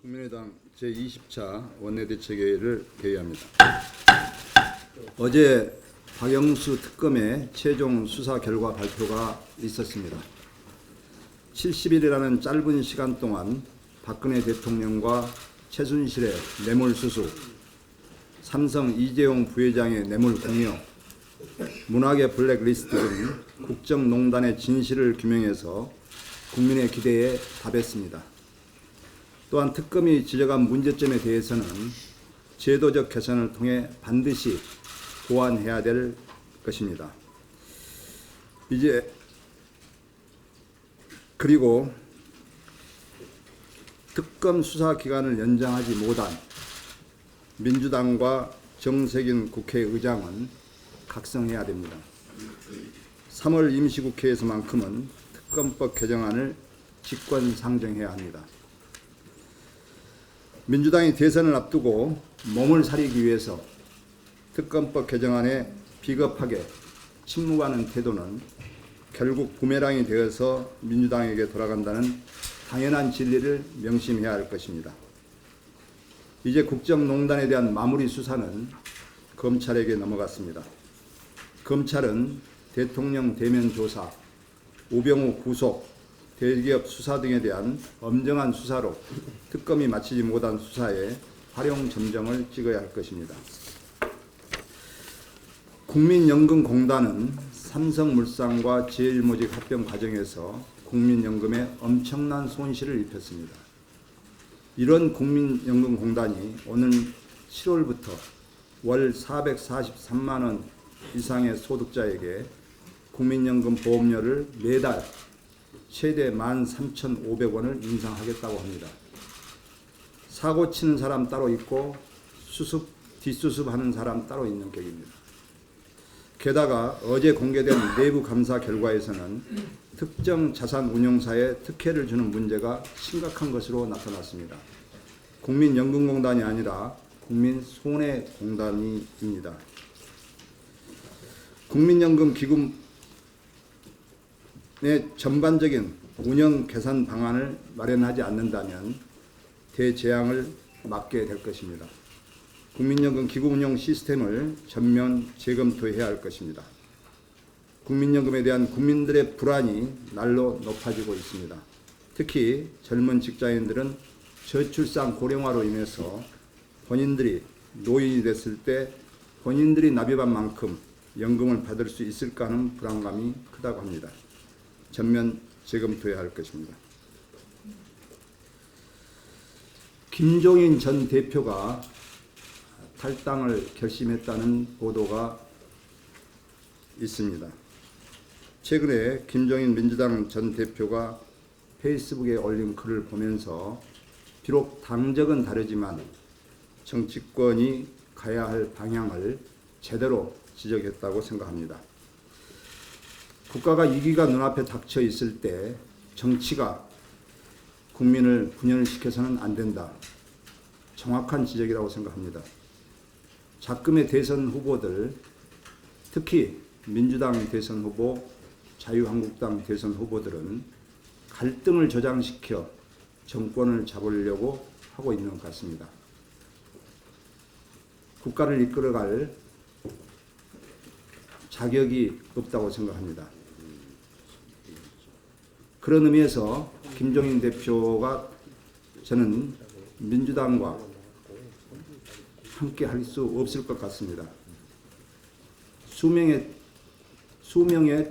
국민의당 제20차 원내대책회의를 개의합니다. 어제 박영수 특검의 최종 수사 결과 발표가 있었습니다. 70일이라는 짧은 시간 동안 박근혜 대통령과 최순실의 뇌물수수, 삼성 이재용 부회장의 뇌물 공여, 문학의 블랙리스트 등 국정농단의 진실을 규명해서 국민의 기대에 답했습니다. 또한 특검이 지적한 문제점에 대해서는 제도적 개선을 통해 반드시 보완해야 될 것입니다. 그리고 특검 수사 기간을 연장하지 못한 민주당과 정세균 국회의장은 각성해야 됩니다. 3월 임시국회에서만큼은 특검법 개정안을 직권상정해야 합니다. 민주당이 대선을 앞두고 몸을 사리기 위해서 특검법 개정안에 비겁하게 침묵하는 태도는 결국 부메랑이 되어서 민주당에게 돌아간다는 당연한 진리를 명심해야 할 것입니다. 이제 국정농단에 대한 마무리 수사는 검찰에게 넘어갔습니다. 검찰은 대통령 대면 조사, 우병우 구속, 대기업 수사 등에 대한 엄정한 수사로 특검이 마치지 못한 수사에 활용 점정을 찍어야 할 것입니다. 국민연금공단은 삼성물산과 제일모직 합병 과정에서 국민연금에 엄청난 손실을 입혔습니다. 이런 국민연금공단이 오는 7월부터 월 443만 원 이상의 소득자에게 국민연금 보험료를 매달 최대 13,500원을 인상하겠다고 합니다. 사고 치는 사람 따로 있고 뒷수습하는 사람 따로 있는 격입니다. 게다가 어제 공개된 내부 감사 결과에서는 특정 자산운용사에 특혜를 주는 문제가 심각한 것으로 나타났습니다. 국민연금공단이 아니라 국민손해공단입니다. 국민연금기금의 전반적인 운영 개선 방안을 마련하지 않는다면 대재앙을 맞게 될 것입니다. 국민연금 기금 운영 시스템을 전면 재검토해야 할 것입니다. 국민연금에 대한 국민들의 불안이 날로 높아지고 있습니다. 특히 젊은 직장인들은 저출산 고령화로 인해서 본인들이 노인이 됐을 때 본인들이 납입한 만큼 연금을 받을 수 있을까 하는 불안감이 크다고 합니다. 전면 재검토해야 할 것입니다. 김종인 전 대표가 탈당을 결심했다는 보도가 있습니다. 최근에 김종인 민주당 전 대표가 페이스북에 올린 글을 보면서 비록 당적은 다르지만 정치권이 가야 할 방향을 제대로 지적했다고 생각합니다. 국가가 위기가 눈앞에 닥쳐 있을 때 정치가 국민을 분열시켜서는 안 된다. 정확한 지적이라고 생각합니다. 작금의 대선 후보들, 특히 민주당 대선 후보, 자유한국당 대선 후보들은 갈등을 조장시켜 정권을 잡으려고 하고 있는 것 같습니다. 국가를 이끌어갈 자격이 없다고 생각합니다. 그런 의미에서 김종인 대표가 저는 민주당과 함께 할 수 없을 것 같습니다. 수명의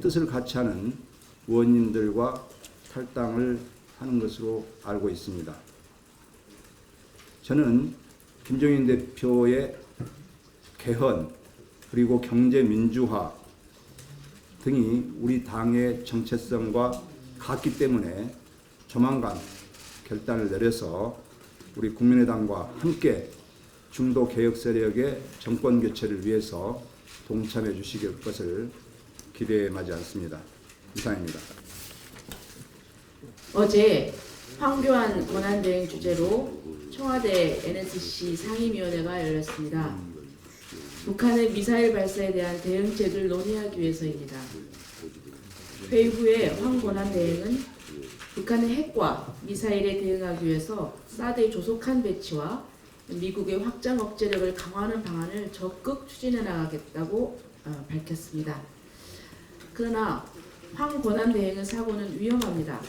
뜻을 같이 하는 의원님들과 탈당을 하는 것으로 알고 있습니다. 저는 김종인 대표의 개헌 그리고 경제 민주화 등이 우리 당의 정체성과 같기 때문에 조만간 결단을 내려서 우리 국민의당과 함께 중도 개혁 세력의 정권 교체를 위해서 동참해 주실 것을 기대에 마지 않습니다. 이상입니다. 어제 황교안 권한대행 주재로 청와대 NSC 상임위원회가 열렸습니다. 북한의 미사일 발사에 대한 대응책을 논의하기 위해서입니다. 회의 후에 황 권한대행은 북한의 핵과 미사일에 대응하기 위해서 사드의 조속한 배치와 미국의 확장 억제력을 강화하는 방안을 적극 추진해 나가겠다고 밝혔습니다. 그러나 황권한 대행의 사고는 위험합니다.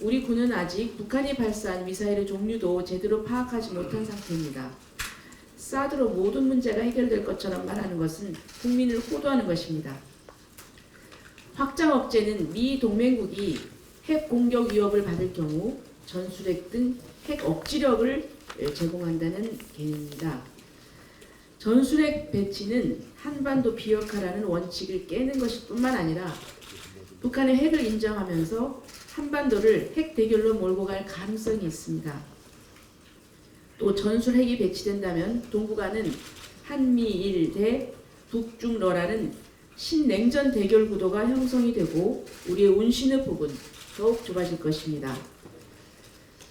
우리 군은 아직 북한이 발사한 미사일의 종류도 제대로 파악하지 못한 상태입니다. 사드로 모든 문제가 해결될 것처럼 말하는 것은 국민을 호도하는 것입니다. 확장 억제는 미 동맹국이 핵 공격 위협을 받을 경우 전술핵 등 핵 억지력을 제공한다는 개념입니다. 전술핵 배치는 한반도 비핵화라는 원칙을 깨는 것일 뿐만 아니라 북한의 핵을 인정하면서 한반도를 핵 대결로 몰고 갈 가능성이 있습니다. 또 전술핵이 배치된다면 동북아는 한미일 대 북중러라는 신냉전 대결 구도가 형성이 되고 우리의 운신의 폭은 더욱 좁아질 것입니다.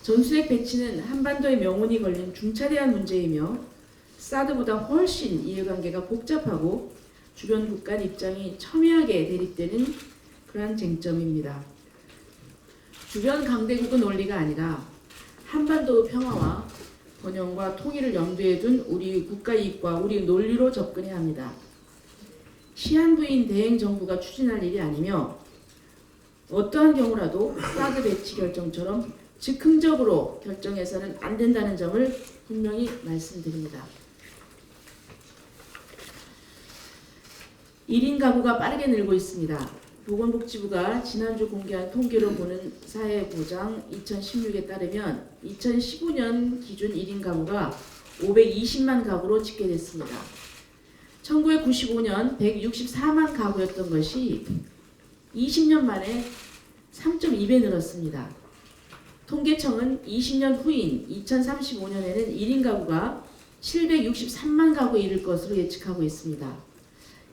전술핵 배치는 한반도의 명운이 걸린 중차대한 문제이며 사드보다 훨씬 이해관계가 복잡하고 주변 국가 입장이 첨예하게 대립되는 그러한 쟁점입니다. 주변 강대국의 논리가 아니라 한반도 평화와 번영과 통일을 염두에 둔 우리 국가 이익과 우리 논리로 접근해야 합니다. 시한부인 대행 정부가 추진할 일이 아니며 어떠한 경우라도 사드 배치 결정처럼 즉흥적으로 결정해서는 안 된다는 점을 분명히 말씀드립니다. 1인 가구가 빠르게 늘고 있습니다. 보건복지부가 지난주 공개한 통계로 보는 사회보장 2016에 따르면 2015년 기준 1인 가구가 520만 가구로 집계됐습니다. 1995년 164만 가구였던 것이 20년 만에 3.2배 늘었습니다. 통계청은 20년 후인 2035년에는 1인 가구가 763만 가구에 이를 것으로 예측하고 있습니다.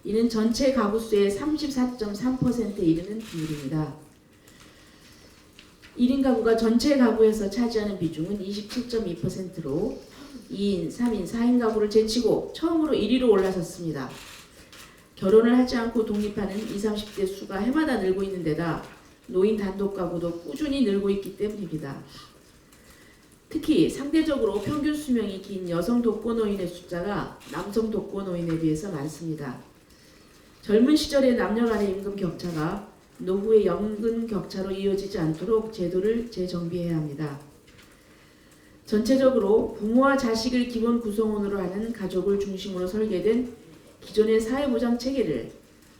이는 전체 가구 수의 34.3%에 이르는 비율입니다. 1인 가구가 전체 가구에서 차지하는 비중은 27.2%로 2인, 3인, 4인 가구를 제치고 처음으로 1위로 올라섰습니다. 결혼을 하지 않고 독립하는 20, 30대 수가 해마다 늘고 있는 데다 노인 단독 가구도 꾸준히 늘고 있기 때문입니다. 특히 상대적으로 평균 수명이 긴 여성 독거노인의 숫자가 남성 독거노인에 비해서 많습니다. 젊은 시절의 남녀 간의 임금 격차가 노후의 연금 격차로 이어지지 않도록 제도를 재정비해야 합니다. 전체적으로 부모와 자식을 기본 구성원으로 하는 가족을 중심으로 설계된 기존의 사회보장 체계를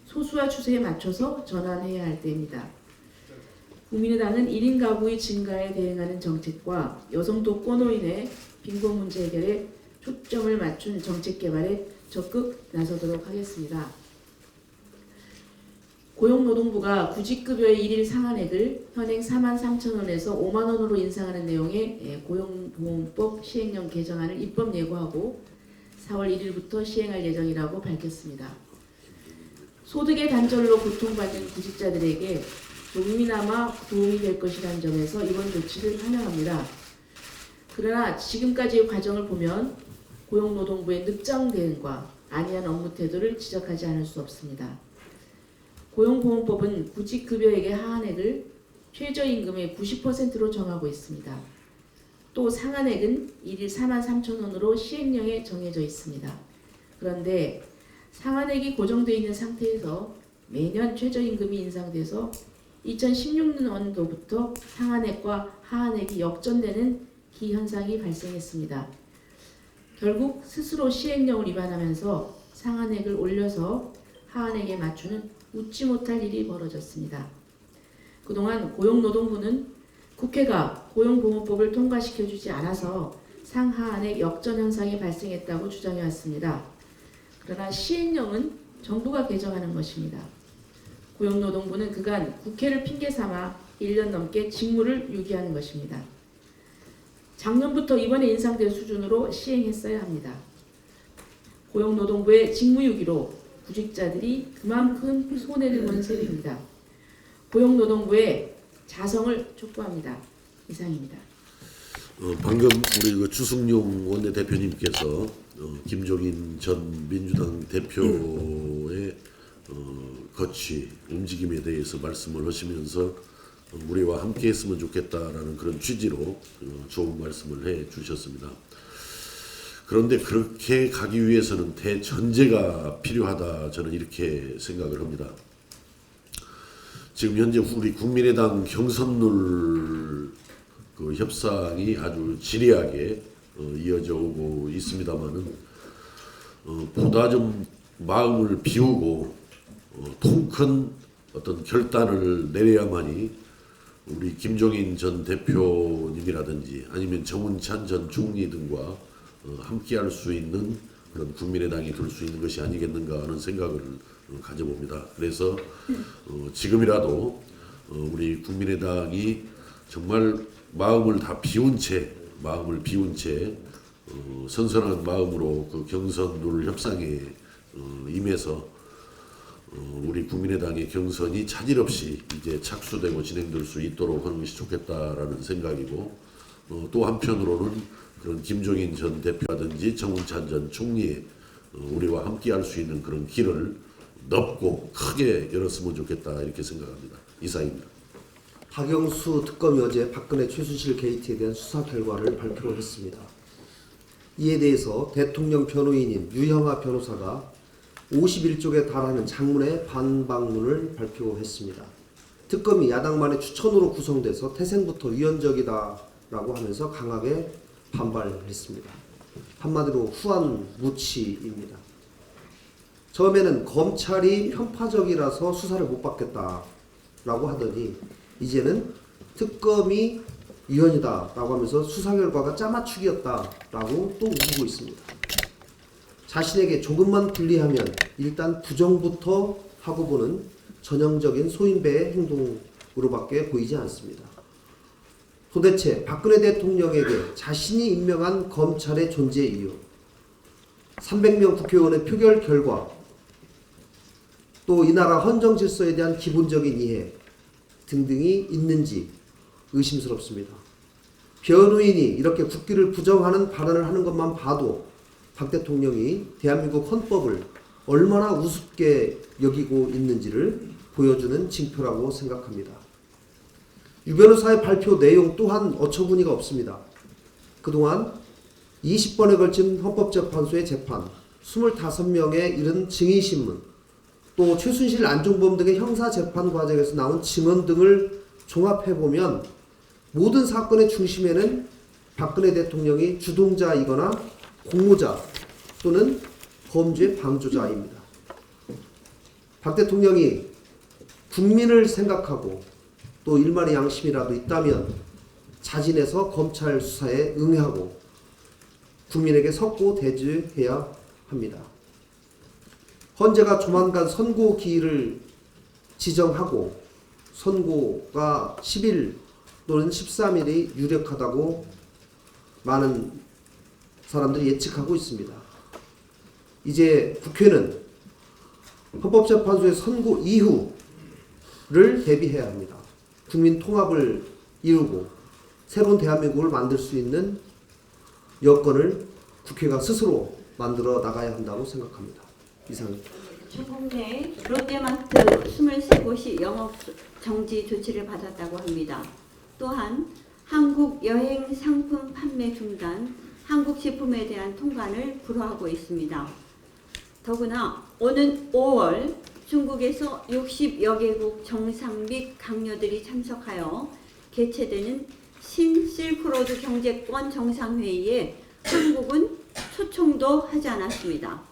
소수화 추세에 맞춰서 전환해야 할 때입니다. 국민의당은 1인 가구의 증가에 대응하는 정책과 여성 독거노인의 빈곤 문제 해결에 초점을 맞춘 정책 개발에 적극 나서도록 하겠습니다. 고용노동부가 구직급여의 1일 상한액을 현행 43,000원에서 5만원으로 인상하는 내용의 고용보험법 시행령 개정안을 입법 예고하고 4월 1일부터 시행할 예정이라고 밝혔습니다. 소득의 단절로 고통받는 구직자들에게 조금이나마 도움이 될 것이라는 점에서 이번 조치를 환영합니다. 그러나 지금까지의 과정을 보면 고용노동부의 늑장 대응과 안이한 업무 태도를 지적하지 않을 수 없습니다. 고용보험법은 구직급여액의 하한액을 최저임금의 90%로 정하고 있습니다. 또 상한액은 1일 43,000원으로 시행령에 정해져 있습니다. 그런데 상한액이 고정되어 있는 상태에서 매년 최저임금이 인상돼서 2016년도부터 상한액과 하한액이 역전되는 기현상이 발생했습니다. 결국 스스로 시행령을 위반하면서 상한액을 올려서 하한액에 맞추는 웃지 못할 일이 벌어졌습니다. 그동안 고용노동부는 국회가 고용보험법을 통과시켜주지 않아서 상하한액 역전 현상이 발생했다고 주장해왔습니다. 그러나 시행령은 정부가 개정하는 것입니다. 고용노동부는 그간 국회를 핑계삼아 1년 넘게 직무를 유기하는 것입니다. 작년부터 이번에 인상된 수준으로 시행했어야 합니다. 고용노동부의 직무유기로 구직자들이 그만큼 손해를 보는 셈입니다. 고용노동부의 자성을 촉구합니다. 이상입니다. 방금 우리 그 주승용 원내대표님께서 김종인 전 민주당 대표의 거취 움직임에 대해서 말씀을 하시면서 우리와 함께 했으면 좋겠다라는 그런 취지로 좋은 말씀을 해 주셨습니다. 그런데 그렇게 가기 위해서는 대전제가 필요하다, 저는 이렇게 생각을 합니다. 지금 현재 우리 국민의당 경선룰 그 협상이 아주 지리하게 이어져 오고 있습니다만은 보다 좀 마음을 비우고 통 큰 어떤 결단을 내려야만이 우리 김종인 전 대표님이라든지 아니면 정운찬 전 총리 등과 함께할 수 있는 그런 국민의당이 될 수 있는 것이 아니겠는가 하는 생각을 가져봅니다. 그래서 지금이라도 우리 국민의당이 정말 마음을 다 비운 채 선선한 마음으로 그 경선룰 협상에 임해서 우리 국민의당의 경선이 차질 없이 이제 착수되고 진행될 수 있도록 하는 것이 좋겠다라는 생각이고, 또 한편으로는 그런 김종인 전 대표라든지 정운찬 전 총리의 우리와 함께할 수 있는 그런 길을 넓고 크게 열었으면 좋겠다, 이렇게 생각합니다. 이상입니다. 박영수 특검이 어제 박근혜 최순실 게이트에 대한 수사 결과를 발표를 했습니다. 이에 대해서 대통령 변호인인 유형아 변호사가 51쪽에 달하는 장문의 반박문을 발표했습니다. 특검이 야당만의 추천으로 구성돼서 태생부터 위헌적이다라고 하면서 강하게 반발했습니다. 한마디로 후한 무치입니다. 처음에는 검찰이 편파적이라서 수사를 못 받겠다라고 하더니 이제는 특검이 위헌이다라고 하면서 수사 결과가 짜맞추기였다라고 또 우기고 있습니다. 자신에게 조금만 불리하면 일단 부정부터 하고 보는 전형적인 소인배의 행동으로밖에 보이지 않습니다. 도대체 박근혜 대통령에게 자신이 임명한 검찰의 존재 이유, 300명 국회의원의 표결 결과, 또 이 나라 헌정 질서에 대한 기본적인 이해 등등이 있는지 의심스럽습니다. 변호인이 이렇게 국기를 부정하는 발언을 하는 것만 봐도 박 대통령이 대한민국 헌법을 얼마나 우습게 여기고 있는지를 보여주는 징표라고 생각합니다. 유 변호사의 발표 내용 또한 어처구니가 없습니다. 그동안 20번에 걸친 헌법재판소의 재판, 25명에 이른 증인신문, 또 최순실, 안종범 등의 형사재판 과정에서 나온 증언 등을 종합해보면 모든 사건의 중심에는 박근혜 대통령이 주동자이거나 공모자 또는 범죄 방조자입니다. 박 대통령이 국민을 생각하고 또 일말의 양심이라도 있다면 자진해서 검찰 수사에 응하고 국민에게 석고 대죄해야 합니다. 헌재가 조만간 선고 기일을 지정하고 선고가 10일 또는 13일이 유력하다고 많은 사람들이 예측하고 있습니다. 이제 국회는 헌법재판소의 선고 이후를 대비해야 합니다. 국민 통합을 이루고 새로운 대한민국을 만들 수 있는 여건을 국회가 스스로 만들어 나가야 한다고 생각합니다. 이상입니다. 중국 내 롯데마트 23곳이 영업 정지 조치를 받았다고 합니다. 또한 한국 여행 상품 판매 중단, 한국 제품에 대한 통관을 불허하고 있습니다. 더구나 오는 5월 중국에서 60여 개국 정상 및 강요들이 참석하여 개최되는 신실크로드 경제권 정상회의에 한국은 초청도 하지 않았습니다.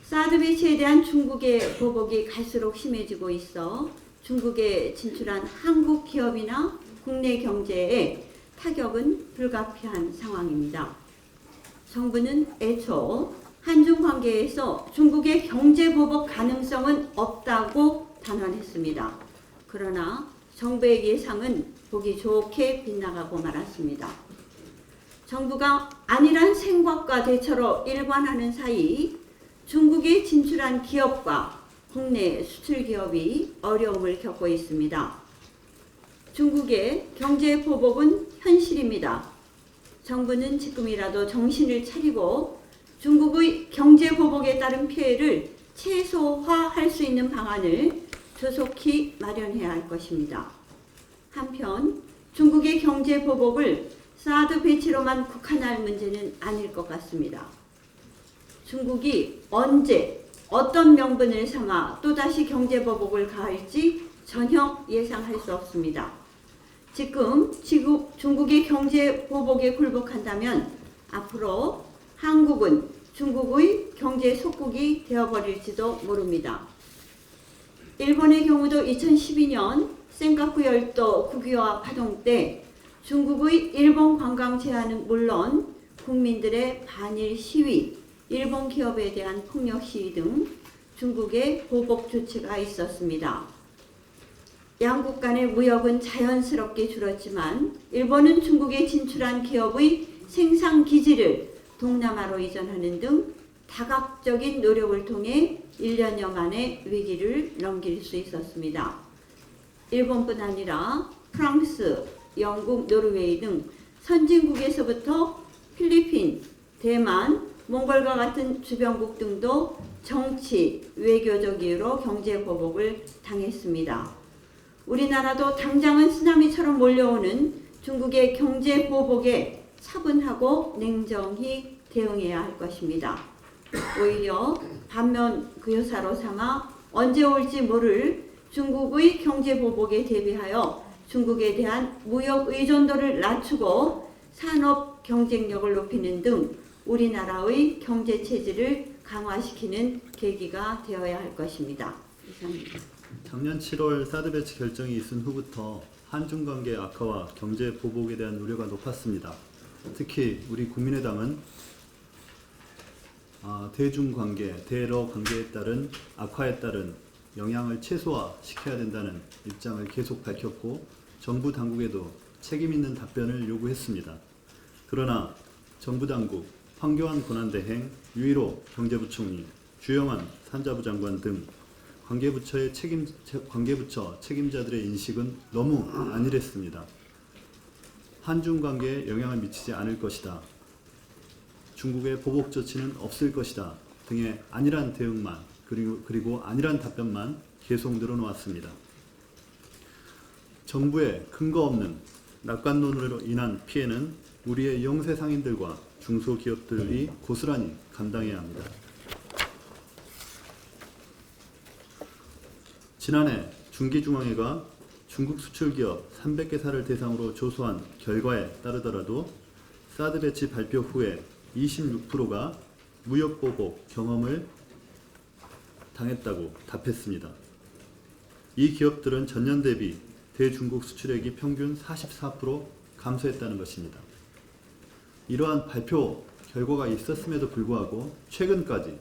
사드 배치에 대한 중국의 보복이 갈수록 심해지고 있어 중국에 진출한 한국 기업이나 국내 경제에 타격은 불가피한 상황입니다. 정부는 애초 한중 관계에서 중국의 경제 보복 가능성은 없다고 단언했습니다. 그러나 정부의 예상은 보기 좋게 빗나가고 말았습니다. 정부가 안일한 생각과 대처로 일관하는 사이 중국에 진출한 기업과 국내 수출 기업이 어려움을 겪고 있습니다. 중국의 경제 보복은 현실입니다. 정부는 지금이라도 정신을 차리고 중국의 경제 보복에 따른 피해를 최소화할 수 있는 방안을 조속히 마련해야 할 것입니다. 한편 중국의 경제 보복을 사드 배치로만 국한할 문제는 아닐 것 같습니다. 중국이 언제 어떤 명분을 삼아 또다시 경제 보복을 가할지 전혀 예상할 수 없습니다. 지금 중국의 경제 보복에 굴복한다면 앞으로 한국은 중국의 경제 속국이 되어버릴지도 모릅니다. 일본의 경우도 2012년 센카쿠 열도 국유화 파동 때 중국의 일본 관광 제한은 물론 국민들의 반일 시위, 일본 기업에 대한 폭력 시위 등 중국의 보복 조치가 있었습니다. 양국 간의 무역은 자연스럽게 줄었지만 일본은 중국에 진출한 기업의 생산 기지를 동남아로 이전하는 등 다각적인 노력을 통해 1년여 만에 위기를 넘길 수 있었습니다. 일본뿐 아니라 프랑스, 영국, 노르웨이 등 선진국에서부터 필리핀, 대만, 몽골과 같은 주변국 등도 정치, 외교적 이유로 경제 보복을 당했습니다. 우리나라도 당장은 쓰나미처럼 몰려오는 중국의 경제 보복에 차분하고 냉정히 대응해야 할 것입니다. 오히려 반면 교사로 삼아 언제 올지 모를 중국의 경제 보복에 대비하여 중국에 대한 무역 의존도를 낮추고 산업 경쟁력을 높이는 등 우리나라의 경제 체질을 강화시키는 계기가 되어야 할 것입니다. 이상입니다. 작년 7월 사드 배치 결정이 있은 후부터 한중 관계 악화와 경제 보복에 대한 우려가 높았습니다. 특히 우리 국민의당은 대중 관계, 대러 관계에 따른 악화에 따른 영향을 최소화시켜야 된다는 입장을 계속 밝혔고 정부 당국에도 책임 있는 답변을 요구했습니다. 그러나 정부 당국, 황교안 권한대행, 유일호 경제부총리, 주영환 산자부 장관 등 관계부처 책임자들의 인식은 너무 안일했습니다. 한중 관계에 영향을 미치지 않을 것이다. 중국의 보복 조치는 없을 것이다. 등의 안일한 대응만 그리고 안일한 답변만 계속 늘어놓았습니다. 정부의 근거 없는 낙관론으로 인한 피해는 우리의 영세 상인들과 중소기업들이 고스란히 감당해야 합니다. 지난해 중기중앙회가 중국 수출기업 300개사를 대상으로 조사한 결과에 따르더라도 사드 배치 발표 후에 26%가 무역보복 경험을 당했다고 답했습니다. 이 기업들은 전년 대비 대중국 수출액이 평균 44% 감소했다는 것입니다. 이러한 발표 결과가 있었음에도 불구하고 최근까지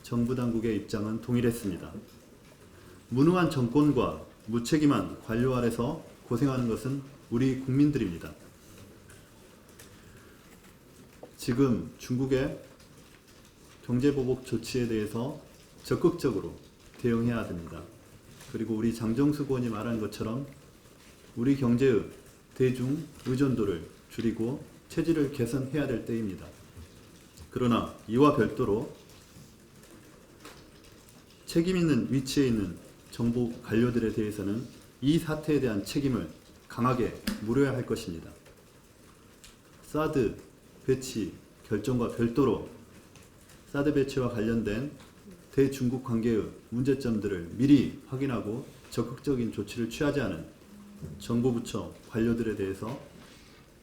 정부 당국의 입장은 동일했습니다. 무능한 정권과 무책임한 관료 아래서 고생하는 것은 우리 국민들입니다. 지금 중국의 경제보복 조치에 대해서 적극적으로 대응해야 됩니다. 그리고 우리 장정숙 의원이 말한 것처럼 우리 경제의 대중 의존도를 줄이고 체질을 개선해야 될 때입니다. 그러나 이와 별도로 책임 있는 위치에 있는 정부 관료들에 대해서는 이 사태에 대한 책임을 강하게 물어야 할 것입니다. 사드 배치 결정과 별도로 사드 배치와 관련된 대중국 관계의 문제점들을 미리 확인하고 적극적인 조치를 취하지 않은 정부 부처 관료들에 대해서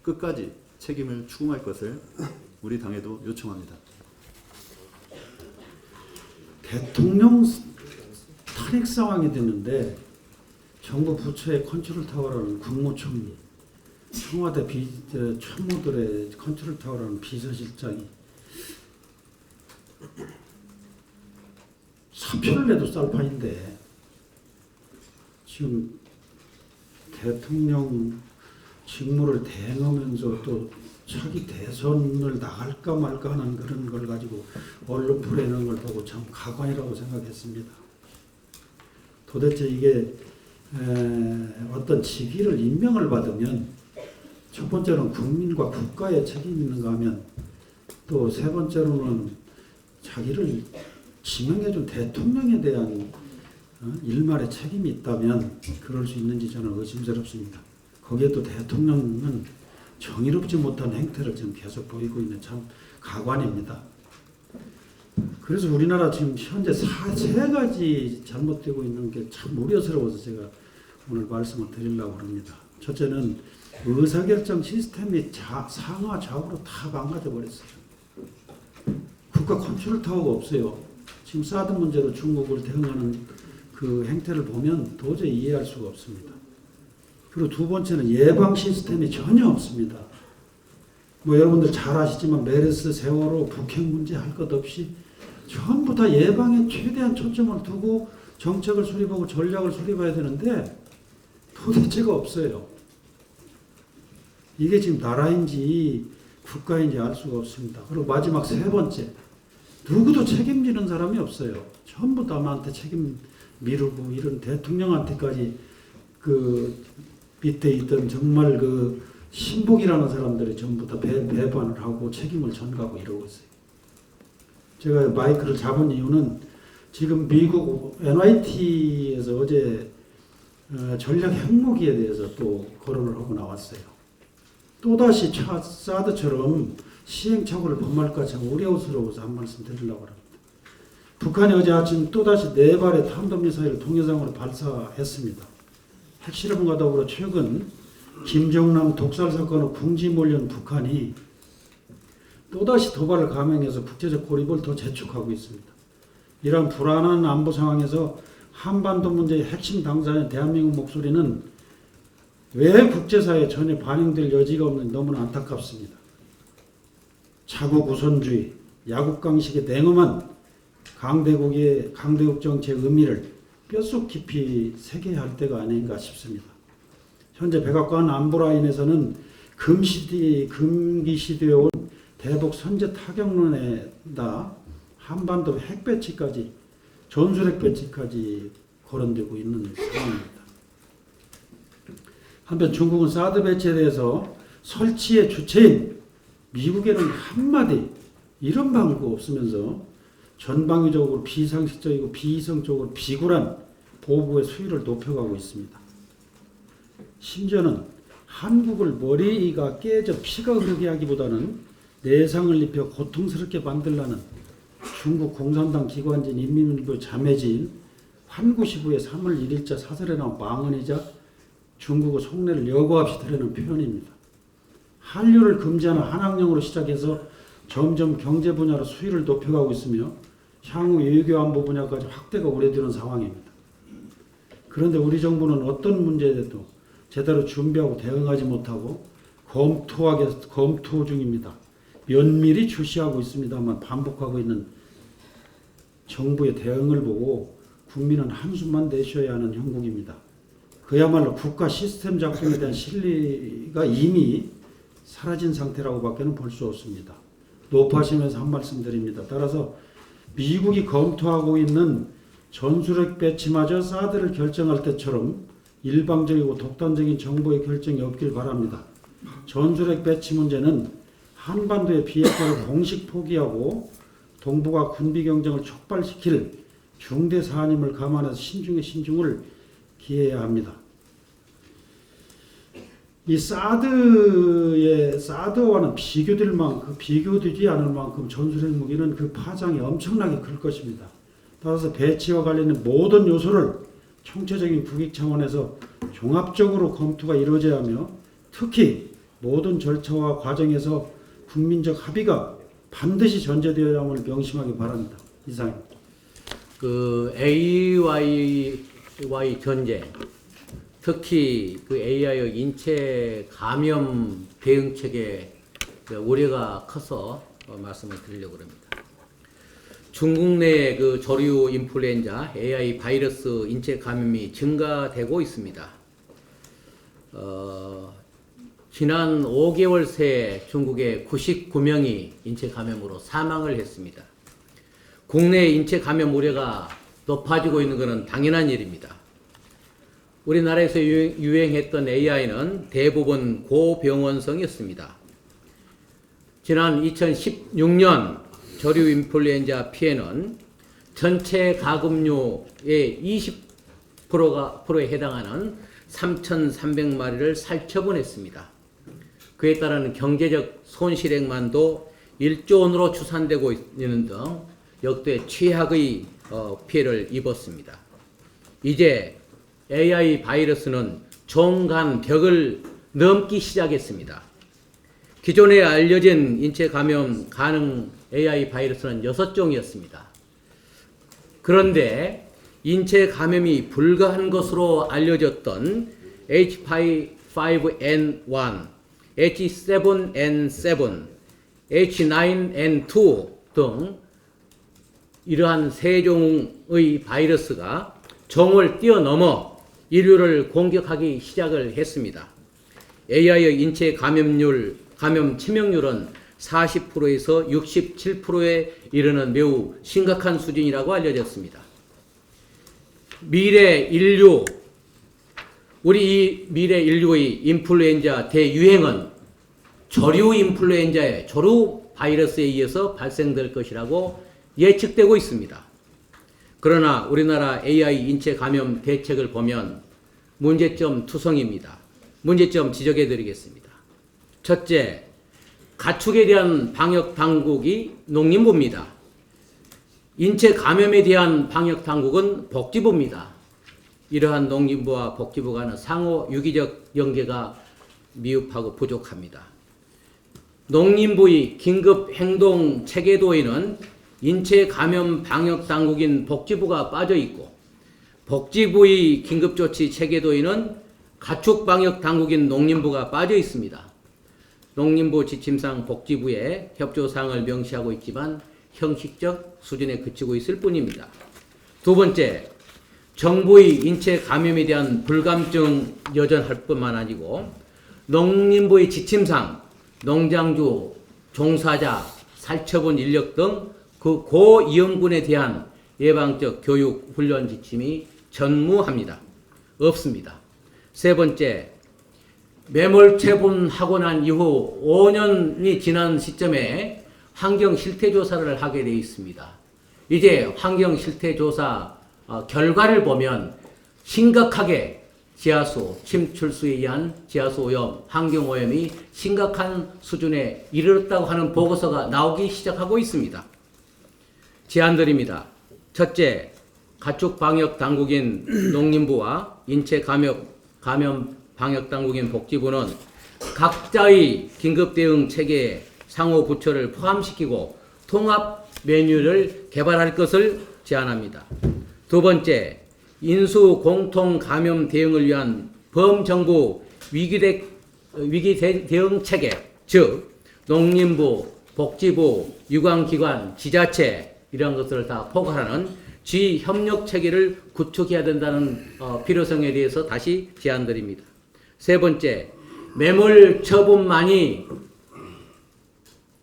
끝까지 책임을 추궁할 것을 우리 당에도 요청합니다. 대통령 탄핵 상황이 되는데 정부 부처의 컨트롤 타워라는 국무총리, 청와대 참모들의 컨트롤 타워라는 비서실장이 사표를 내도 쌀판인데 지금 대통령 직무를 대행하면서 또 차기 대선을 나갈까 말까 하는 그런 걸 가지고 언론 풀어내는 걸 보고 참 가관이라고 생각했습니다. 도대체 이게 어떤 직위를 임명을 받으면 첫 번째로는 국민과 국가에 책임이 있는가 하면 또 세 번째로는 자기를 지명해준 대통령에 대한 일말의 책임이 있다면 그럴 수 있는지 저는 의심스럽습니다. 거기에 또 대통령은 정의롭지 못한 행태를 지금 계속 보이고 있는 참 가관입니다. 그래서 우리나라 지금 현재 세 가지 잘못되고 있는 게 참 우려스러워서 제가 오늘 말씀을 드리려고 합니다. 첫째는 의사결정 시스템이 상하 좌우로 다 망가져 버렸어요. 국가 컨트롤 타워가 없어요. 지금 사드 문제로 중국을 대응하는 그 행태를 보면 도저히 이해할 수가 없습니다. 그리고 두 번째는 예방 시스템이 전혀 없습니다. 뭐 여러분들 잘 아시지만 메르스, 세월호, 북핵 문제 할 것 없이 전부 다 예방에 최대한 초점을 두고 정책을 수립하고 전략을 수립해야 되는데 도대체가 없어요. 이게 지금 나라인지 국가인지 알 수가 없습니다. 그리고 마지막 세 번째, 누구도 책임지는 사람이 없어요. 전부 남한테 책임 미루고 이런 대통령한테까지 그 밑에 있던 정말 그 신복이라는 사람들이 전부 다 배반을 하고 책임을 전가하고 이러고 있어요. 제가 마이크를 잡은 이유는 지금 미국 NYT에서 어제 전략 핵무기에 대해서 또 거론을 하고 나왔어요. 또다시 사드처럼 시행착오를 범할까 참 우려스러워서 한 말씀 드리려고 합니다. 북한이 어제 아침 또다시 4발의 탄도미사일을 동해상으로 발사했습니다. 핵실험과 더불어 최근 김정남 독살 사건으로 궁지 몰려온 북한이 또다시 도발을 감행해서 국제적 고립을 더 재촉하고 있습니다. 이런 불안한 안보 상황에서 한반도 문제의 핵심 당사자인 대한민국 목소리는 왜 국제사회에 전혀 반영될 여지가 없는 너무나 안타깝습니다. 자국 우선주의, 야국강식의 냉엄한 강대국 정책의 의미를 뼛속 깊이 새겨야 할 때가 아닌가 싶습니다. 현재 백악관 안보라인에서는 금기시되어 온 대북 선제 타격론에다 한반도 핵 배치까지 전술핵 배치까지 거론되고 있는 상황입니다. 한편 중국은 사드 배치에 대해서 설치의 주체인 미국에는 한마디 이런 방법 없으면서 전방위적으로 비상식적이고 비이성적으로 비굴한 보복의 수위를 높여가고 있습니다. 심지어는 한국을 머리가 깨져 피가 흐르게 하기보다는 내상을 입혀 고통스럽게 만들라는 중국 공산당 기관진 인민일보 자매지인 환구시부의 3월 1일자 사설에 나온 망언이자 중국의 속내를 여과 없이 드러내는 표현입니다. 한류를 금지하는 한학령으로 시작해서 점점 경제 분야로 수위를 높여가고 있으며 향후 외교 안보 분야까지 확대가 우려되는 상황입니다. 그런데 우리 정부는 어떤 문제에도 제대로 준비하고 대응하지 못하고 검토 중입니다. 면밀히 주시하고 있습니다만 반복하고 있는 정부의 대응을 보고 국민은 한숨만 내쉬어야 하는 형국입니다. 그야말로 국가 시스템 작동에 대한 신뢰가 이미 사라진 상태라고 밖에는 볼 수 없습니다. 높아지면서 한 말씀 드립니다. 따라서 미국이 검토하고 있는 전술핵 배치마저 사드를 결정할 때처럼 일방적이고 독단적인 정보의 결정이 없길 바랍니다. 전술핵 배치 문제는 한반도의 비핵화를 공식 포기하고 동북아 군비 경쟁을 촉발시킬 중대 사안임을 감안해서 신중을 기해야 합니다. 이 사드와는 비교되지 않을 만큼 전술핵 무기는 그 파장이 엄청나게 클 것입니다. 따라서 배치와 관련된 모든 요소를 총체적인 국익 차원에서 종합적으로 검토가 이루어져야 하며 특히 모든 절차와 과정에서 국민적 합의가 반드시 전제되어야 함을 명심하기 바랍니다. 이상입니다. 그 AI 전쟁, 특히 그 AI의 인체 감염 대응책에 우려가 커서 말씀을 드리려고 합니다. 중국 내 그 조류 인플루엔자 AI 바이러스 인체 감염이 증가되고 있습니다. 지난 5개월 새 중국의 99명이 인체 감염으로 사망을 했습니다. 국내 인체 감염 우려가 높아지고 있는 것은 당연한 일입니다. 우리나라에서 유행했던 AI는 대부분 고병원성이었습니다. 지난 2016년 조류 인플루엔자 피해는 전체 가급류의 프로에 해당하는 3,300마리를 살처분했습니다. 그에 따른 경제적 손실액만도 1조 원으로 추산되고 있는 등 역대 최악의 피해를 입었습니다. 이제 AI 바이러스는 종간 벽을 넘기 시작했습니다. 기존에 알려진 인체 감염 가능 AI 바이러스는 6종이었습니다. 그런데 인체 감염이 불가한 것으로 알려졌던 H5N1, H7N7, H9N2 등 이러한 세 종의 바이러스가 종을 뛰어넘어 인류를 공격하기 시작을 했습니다. AI의 인체 감염 치명률은 40%에서 67%에 이르는 매우 심각한 수준이라고 알려졌습니다. 우리 미래 인류의 인플루엔자 대유행은 조류 인플루엔자의 조류 바이러스에 의해서 발생될 것이라고 예측되고 있습니다. 그러나 우리나라 AI 인체 감염 대책을 보면 문제점 투성입니다. 문제점 지적해 드리겠습니다. 첫째, 가축에 대한 방역 당국이 농림부입니다. 인체 감염에 대한 방역 당국은 복지부입니다. 이러한 농림부와 복지부 간의 상호 유기적 연계가 미흡하고 부족합니다. 농림부의 긴급 행동 체계도에는 인체 감염 방역 당국인 복지부가 빠져 있고, 복지부의 긴급조치 체계도에는 가축 방역 당국인 농림부가 빠져 있습니다. 농림부 지침상 복지부에 협조사항을 명시하고 있지만 형식적 수준에 그치고 있을 뿐입니다. 두 번째, 정부의 인체 감염에 대한 불감증 여전할 뿐만 아니고 농림부의 지침상 농장주, 종사자, 살처분 인력 등 그 고위험군에 대한 예방적 교육 훈련 지침이 전무합니다. 없습니다. 세 번째, 매몰체분하고 난 이후 5년이 지난 시점에 환경 실태 조사를 하게 되어 있습니다. 이제 환경 실태 조사 결과를 보면 심각하게 지하수, 침출수에 의한 지하수 오염, 환경 오염이 심각한 수준에 이르렀다고 하는 보고서가 나오기 시작하고 있습니다. 제안드립니다. 첫째, 가축 방역 당국인 농림부와 인체 감염 방역 당국인 복지부는 각자의 긴급 대응 체계에 상호 부처를 포함시키고 통합 메뉴를 개발할 것을 제안합니다. 두 번째, 인수 공통 감염 대응을 위한 범정부 위기 대응 체계, 즉 농림부, 복지부, 유관기관, 지자체 이런 것들을 다 포괄하는 지협력 체계를 구축해야 된다는 필요성에 대해서 다시 제안드립니다. 세 번째, 매몰 처분만이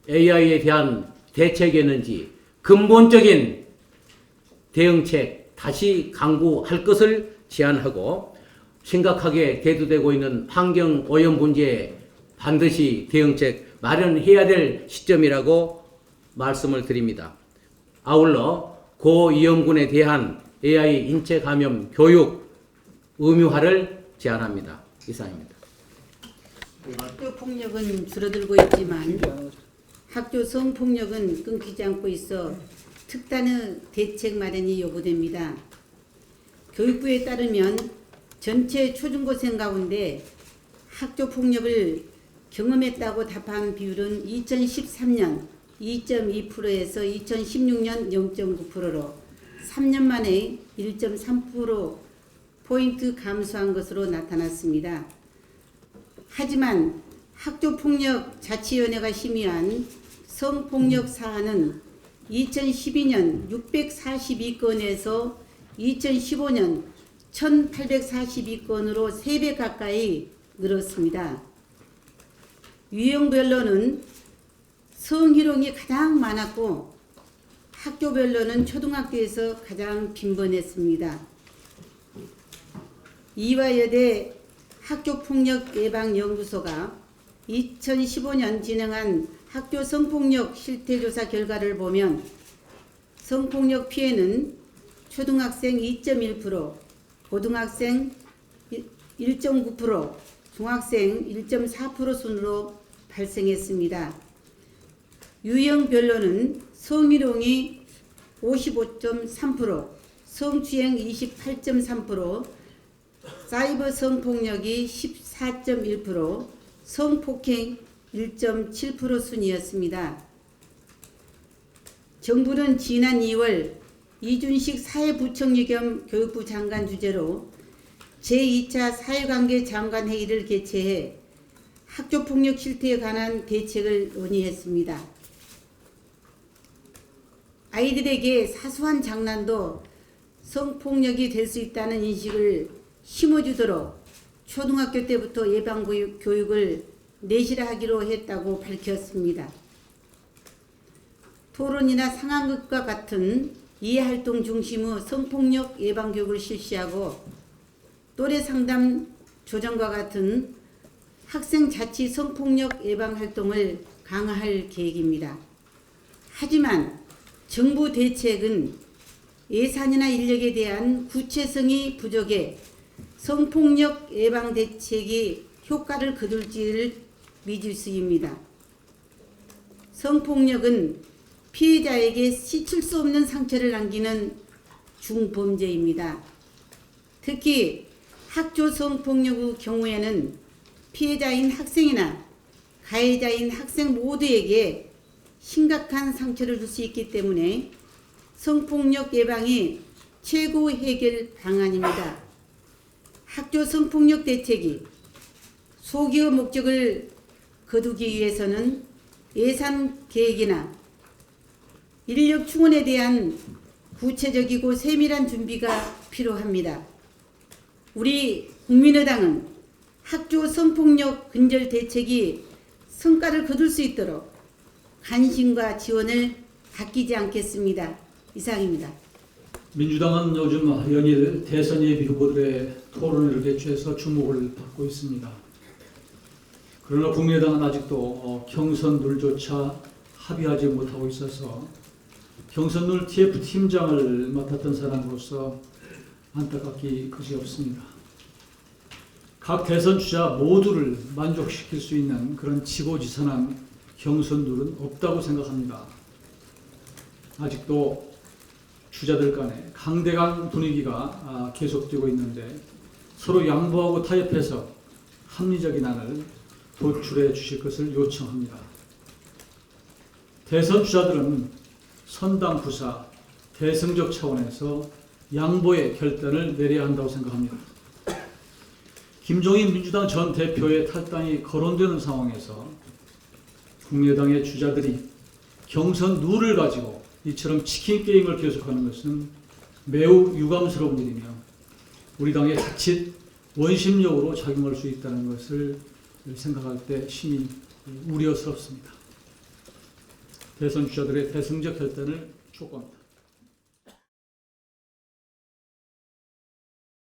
AI에 대한 대책이었는지 근본적인 대응책 다시 강구할 것을 제안하고, 심각하게 대두되고 있는 환경 오염 문제에 반드시 대응책 마련해야 될 시점이라고 말씀을 드립니다. 아울러 고위험군에 대한 AI 인체 감염 교육 의무화를 제안합니다. 이상입니다. 학교 폭력은 줄어들고 있지만 학교 성폭력은 끊기지 않고 있어 특단의 대책 마련이 요구됩니다. 교육부에 따르면 전체 초중고생 가운데 학교 폭력을 경험했다고 답한 비율은 2013년 2.2%에서 2016년 0.9%로 3년 만에 1.3%포인트 감소한 것으로 나타났습니다. 하지만 학교폭력자치위원회가 심의한 성폭력 사안은 2012년 642건에서 2015년 1842건으로 3배 가까이 늘었습니다. 유형별로는 성희롱이 가장 많았고 학교별로는 초등학교에서 가장 빈번했습니다. 이화여대 학교폭력예방연구소가 2015년 진행한 학교 성폭력 실태조사 결과를 보면 성폭력 피해는 초등학생 2.1%, 고등학생 1.9%, 중학생 1.4% 순으로 발생했습니다. 유형별로는 성희롱이 55.3%, 성추행 28.3%, 사이버 성폭력이 14.1%, 성폭행 1.7% 순이었습니다. 정부는 지난 2월 이준식 사회부총리 겸 교육부 장관 주재로 제2차 사회관계 장관 회의를 개최해 학교폭력 실태에 관한 대책을 논의했습니다. 아이들에게 사소한 장난도 성폭력이 될 수 있다는 인식을 심어주도록 초등학교 때부터 예방교육을 내실하기로 했다고 밝혔습니다. 토론이나 상황극과 같은 이해활동 중심의 성폭력 예방교육을 실시하고 또래상담 조정과 같은 학생 자치 성폭력 예방활동을 강화할 계획입니다. 하지만 정부 대책은 예산이나 인력에 대한 구체성이 부족해 성폭력 예방 대책이 효과를 거둘지를 미지수입니다. 성폭력은 피해자에게 씻을 수 없는 상처를 남기는 중범죄입니다. 특히 학교 성폭력의 경우에는 피해자인 학생이나 가해자인 학생 모두에게 심각한 상처를 줄 수 있기 때문에 성폭력 예방이 최고 해결 방안입니다. 학교 성폭력 대책이 소기의 목적을 거두기 위해서는 예산 계획이나 인력 충원에 대한 구체적이고 세밀한 준비가 필요합니다. 우리 국민의당은 학교 성폭력 근절 대책이 성과를 거둘 수 있도록 관심과 지원을 아끼지 않겠습니다. 이상입니다. 민주당은 요즘 연일 대선 예비 후보들의 토론회를 개최해서 주목을 받고 있습니다. 그러나 국민의당은 아직도 경선룰조차 합의하지 못하고 있어서 경선룰 TF 팀장을 맡았던 사람으로서 안타깝기 그지없습니다. 각 대선 주자 모두를 만족시킬 수 있는 그런 지고지선한 경선룰은 없다고 생각합니다. 아직도 주자들 간에 강대강 분위기가 계속되고 있는데 서로 양보하고 타협해서 합리적인 안을 도출해 주실 것을 요청합니다. 대선 주자들은 선당 부사, 대승적 차원에서 양보의 결단을 내려야 한다고 생각합니다. 김종인 민주당 전 대표의 탈당이 거론되는 상황에서 국민의당의 주자들이 경선 룰을 가지고 이처럼 치킨 게임을 계속하는 것은 매우 유감스러운 일이며 우리 당의 자칫 원심력으로 작용할 수 있다는 것을 생각할 때 심히 우려스럽습니다. 대선 주자들의 대승적 결단을 촉구합니다.